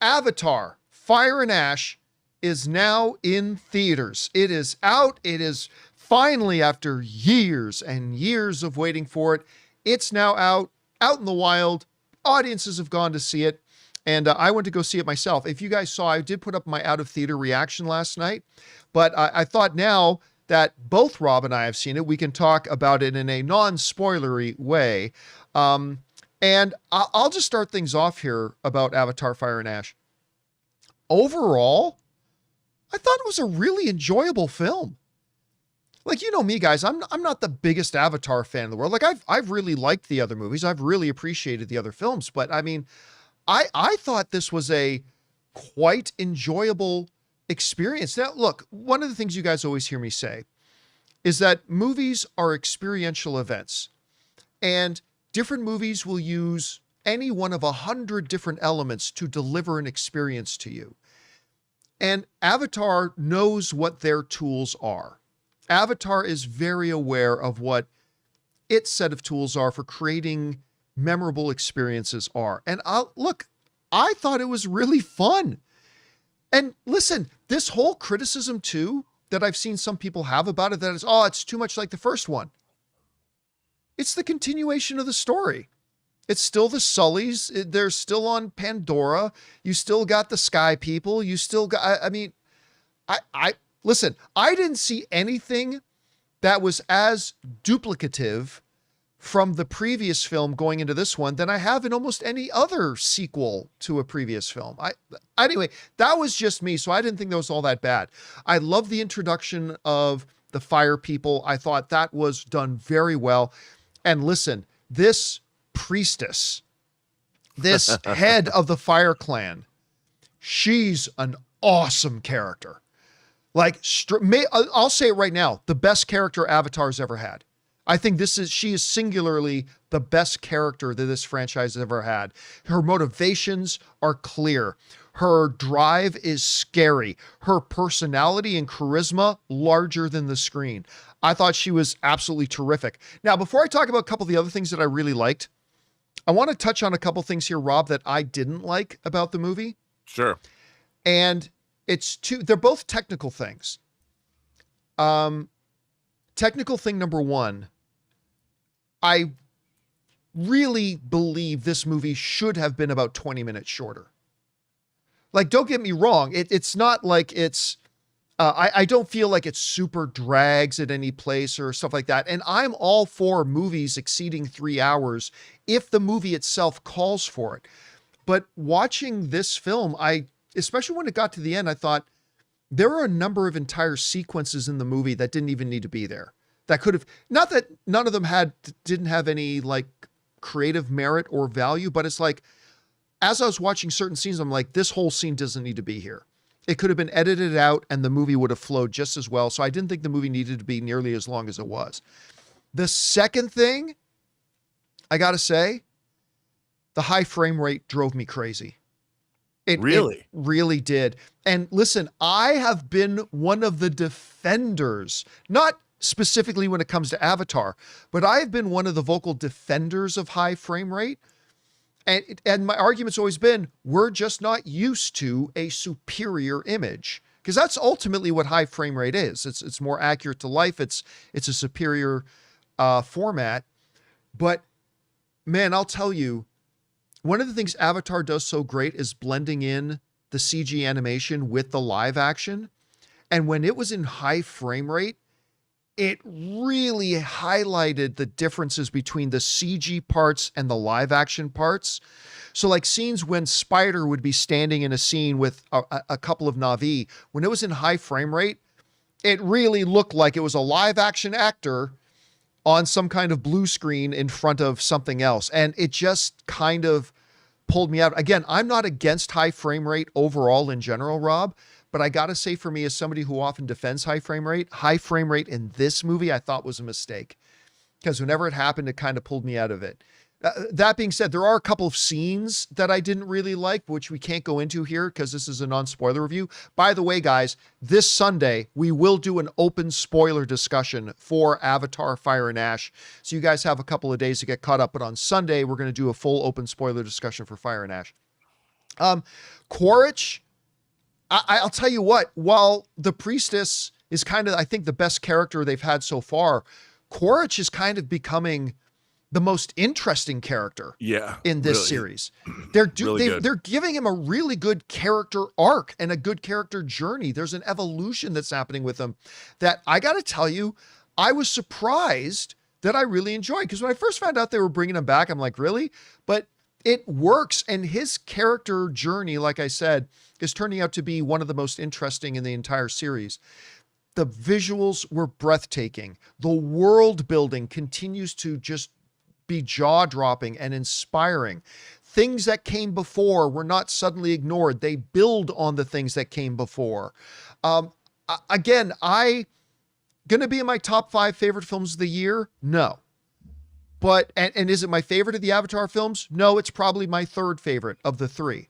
Avatar, Fire and Ash is now in theaters. It is out. It is finally, after years and years of waiting for it, it's now out in the wild. Audiences have gone to see it. And I went to go see it myself. If you guys saw, I did put up my out of theater reaction last night. But I thought now that both Rob and I have seen it, we can talk about it in a non-spoilery way. And I'll just start things off here about Avatar Fire and Ash. Overall, I thought it was a really enjoyable film. Like, you know me, guys, I'm not the biggest Avatar fan in the world. Like, I've really liked the other movies. I've really appreciated the other films. But I mean, I thought this was a quite enjoyable experience. Now, look, one of the things you guys always hear me say is that movies are experiential events, and different movies will use any one of 100 different elements to deliver an experience to you. And Avatar knows what their tools are. Avatar is very aware of what its set of tools are for creating memorable experiences are. And I thought it was really fun. And listen, this whole criticism too, that I've seen some people have about it, that is, oh, it's too much like the first one. It's the continuation of the story. It's still the Sullys. They're still on Pandora. You still got the Sky People. You still got, I mean, listen, I didn't see anything that was as duplicative from the previous film going into this one than I have in almost any other sequel to a previous film. Anyway, that was just me, so I didn't think that was all that bad. I love the introduction of the Fire People. I thought that was done very well. And listen, this priestess, this head of the Fire Clan, she's an awesome character. Like, I'll say it right now, the best character Avatar's ever had. I think she is singularly the best character that this franchise has ever had. Her motivations are clear. Her drive is scary. Her personality and charisma larger than the screen. I thought she was absolutely terrific. Now, before I talk about a couple of the other things that I really liked, I want to touch on a couple things here, Rob, that I didn't like about the movie. Sure. And they're both technical things. Technical thing number one, I really believe this movie should have been about 20 minutes shorter. Like, don't get me wrong. It's not like I don't feel like it super drags at any place or stuff like that. And I'm all for movies exceeding 3 hours if the movie itself calls for it. But watching this film, especially when it got to the end, I thought there were a number of entire sequences in the movie that didn't even need to be there. That could have, not that none of them didn't have any like creative merit or value, but it's like, as I was watching certain scenes, I'm like, this whole scene doesn't need to be here. It could have been edited out and the movie would have flowed just as well. So I didn't think the movie needed to be nearly as long as it was. The second thing, I got to say, the high frame rate drove me crazy. It really did. And listen, I have been one of the defenders, not specifically when it comes to Avatar, but I have been one of the vocal defenders of high frame rate. And my argument's always been, we're just not used to a superior image, because that's ultimately what high frame rate is. It's more accurate to life. It's a superior format. But man, I'll tell you, one of the things Avatar does so great is blending in the CG animation with the live action. And when it was in high frame rate, it really highlighted the differences between the CG parts and the live action parts. So like scenes when Spider would be standing in a scene with a couple of Na'vi, when it was in high frame rate, it really looked like it was a live action actor on some kind of blue screen in front of something else. And it just kind of pulled me out. Again, I'm not against high frame rate overall in general, Rob, but I got to say, for me, as somebody who often defends high frame rate in this movie, I thought was a mistake, because whenever it happened, it kind of pulled me out of it. That being said, there are a couple of scenes that I didn't really like, which we can't go into here because this is a non-spoiler review. By the way, guys, this Sunday, we will do an open spoiler discussion for Avatar Fire and Ash. So you guys have a couple of days to get caught up. But on Sunday, we're going to do a full open spoiler discussion for Fire and Ash. Um, Quaritch, I'll tell you what, while the priestess is kind of, I think, the best character they've had so far, Quaritch is kind of becoming the most interesting character Yeah, in this really, series. really good. They're giving him a really good character arc and a good character journey. There's an evolution that's happening with him that I got to tell you, I was surprised that I really enjoyed, because when I first found out they were bringing him back, I'm like, really? But it works, and his character journey, like I said, is turning out to be one of the most interesting in the entire series. The visuals were breathtaking. The world building continues to just be jaw-dropping and inspiring. Things that came before were not suddenly ignored. They build on the things that came before. Again, going to be in my top 5 favorite films of the year? No. But, and is it my favorite of the Avatar films? No, it's probably my 3rd favorite of the 3.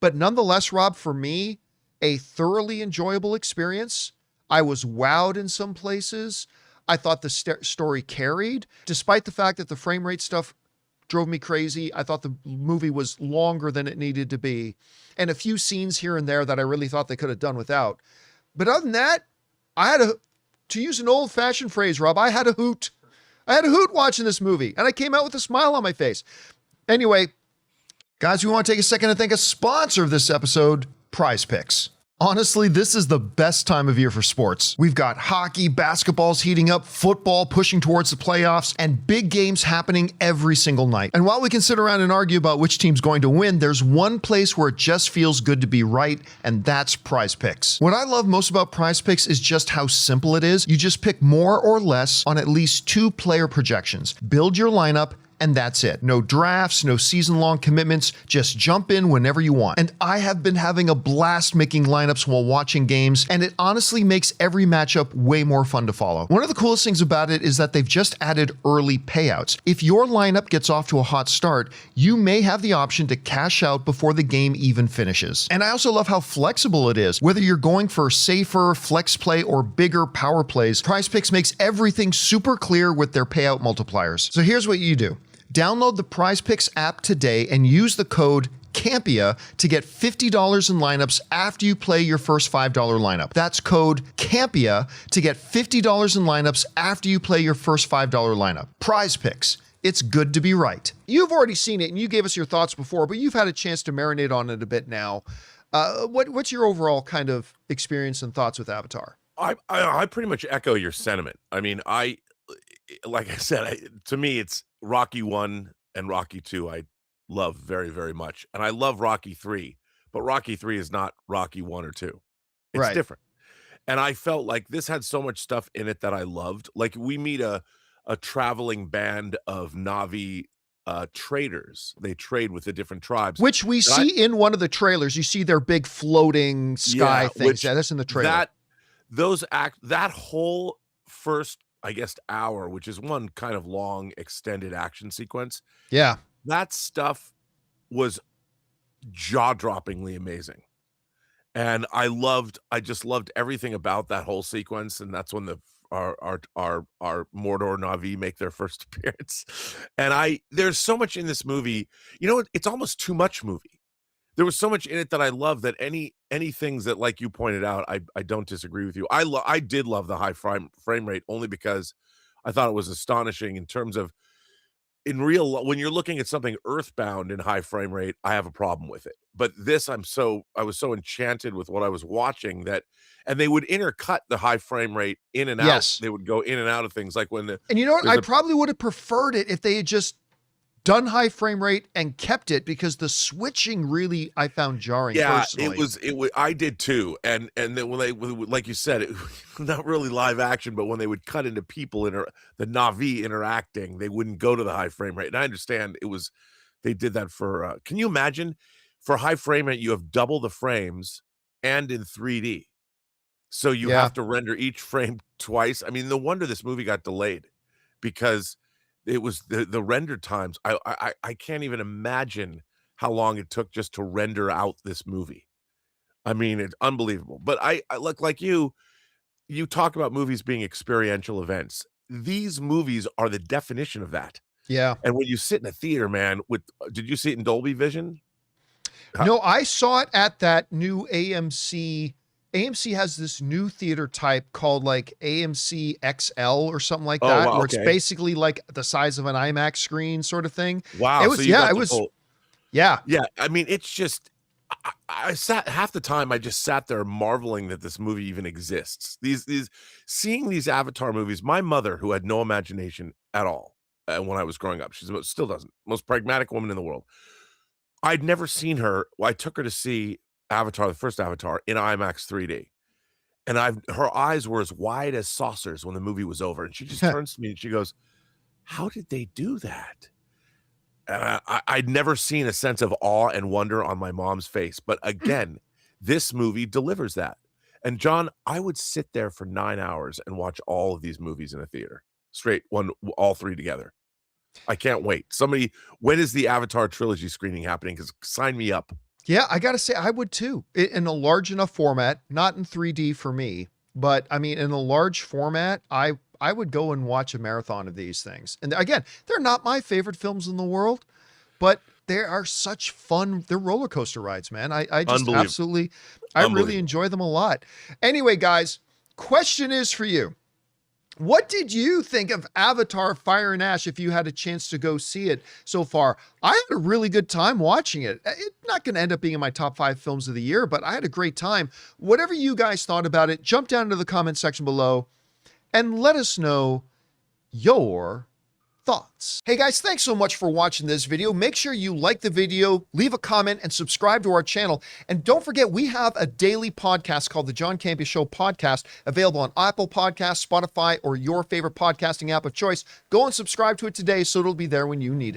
But nonetheless, Rob, for me, a thoroughly enjoyable experience. I was wowed in some places. I thought the story carried, despite the fact that the frame rate stuff drove me crazy. I thought the movie was longer than it needed to be, and a few scenes here and there that I really thought they could have done without. But other than that, I had to use an old-fashioned phrase, Rob, I had a hoot. I had a hoot watching this movie, and I came out with a smile on my face. Anyway, guys, we want to take a second to thank a sponsor of this episode, PrizePicks. Honestly, this is the best time of year for sports. We've got hockey, basketball's heating up, football pushing towards the playoffs, and big games happening every single night. And while we can sit around and argue about which team's going to win, there's one place where it just feels good to be right, and that's PrizePicks. What I love most about PrizePicks is just how simple it is. You just pick more or less on at least 2 player projections, build your lineup, and that's it. No drafts, no season-long commitments, just jump in whenever you want. And I have been having a blast making lineups while watching games, and it honestly makes every matchup way more fun to follow. One of the coolest things about it is that they've just added early payouts. If your lineup gets off to a hot start, you may have the option to cash out before the game even finishes. And I also love how flexible it is. Whether you're going for safer, flex play, or bigger power plays, PrizePicks makes everything super clear with their payout multipliers. So here's what you do. Download the PrizePicks app today and use the code Campea to get $50 in lineups after you play your first $5 lineup. That's code Campea to get $50 in lineups after you play your first $5 lineup. PrizePicks. It's good to be right. You've already seen it and you gave us your thoughts before, but you've had a chance to marinate on it a bit now. What's your overall kind of experience and thoughts with Avatar? I pretty much echo your sentiment. I mean, like I said, to me, it's Rocky 1 and Rocky 2 I love very, very much. And I love Rocky 3, but Rocky 3 is not Rocky 1 or 2. It's Right. different. And I felt like this had so much stuff in it that I loved. Like we meet a traveling band of Na'vi traders. They trade with the different tribes. Which we see in one of the trailers. You see their big floating sky things. Yeah, that's in the trailer. That whole first, I guess, hour, which is one kind of long extended action sequence. Yeah. That stuff was jaw-droppingly amazing. And I just loved everything about that whole sequence. And that's when our Mordor Na'vi make their first appearance. And there's so much in this movie, it's almost too much movie. There was so much in it that I love that any things that, like you pointed out, I don't disagree with you. I did love the high frame rate only because I thought it was astonishing in terms of when you're looking at something earthbound in high frame rate, I have a problem with it. But this, I was so enchanted with what I was watching and they would intercut the high frame rate in and out. Yes. They would go in and out of things like when and you know what? I probably would have preferred it if they had just done high frame rate and kept it, because the switching really I found jarring. Personally. It was I did too. And then when they, like you said, it not really live action, but when they would cut into people the Na'vi interacting, they wouldn't go to the high frame rate. And I understand they did that for can you imagine for high frame rate you have double the frames and in 3D. So you have to render each frame twice. I mean, no wonder this movie got delayed, because it was the render times. I can't even imagine how long it took just to render out this movie. I mean, it's unbelievable. But I look like you talk about movies being experiential events. These movies are the definition of that. Yeah. And when you sit in a theater, man, did you see it in Dolby Vision? No, I saw it at that new AMC. AMC has this new theater type called like AMC XL or something like Oh, that, wow, where it's okay. basically like the size of an IMAX screen sort of thing. Wow, It so was, you yeah, got it the was, full. yeah. Yeah, I mean, it's just I sat half the time I just sat there marveling that this movie even exists. These seeing these Avatar movies, my mother, who had no imagination at all, when I was growing up, still doesn't, most pragmatic woman in the world. I'd never seen her. Well, I took her to see Avatar, the first Avatar, in IMAX 3D. And her eyes were as wide as saucers when the movie was over. And she just turns to me and she goes, "How did they do that?" And I'd never seen a sense of awe and wonder on my mom's face. But again, this movie delivers that. And John, I would sit there for 9 hours and watch all of these movies in a theater, straight all three together. I can't wait. When is the Avatar trilogy screening happening? Because sign me up. Yeah, I gotta say, I would too. In a large enough format, not in 3D for me, but I mean, in a large format, I would go and watch a marathon of these things. And again, they're not my favorite films in the world, but they are such fun. They're roller coaster rides, man. I just Unbelievable. absolutely, I really Unbelievable. enjoy them a lot. Anyway, guys, question is for you. What did you think of Avatar Fire and Ash if you had a chance to go see it so far? I had a really good time watching it. It's not going to end up being in my top 5 films of the year, but I had a great time. Whatever you guys thought about it, jump down into the comment section below and let us know your thoughts. Hey guys, thanks so much for watching this video. Make sure you like the video, leave a comment, and subscribe to our channel. And don't forget, we have a daily podcast called the John Campea Show podcast, available on Apple Podcasts, Spotify, or your favorite podcasting app of choice. Go and subscribe to it today so it'll be there when you need it.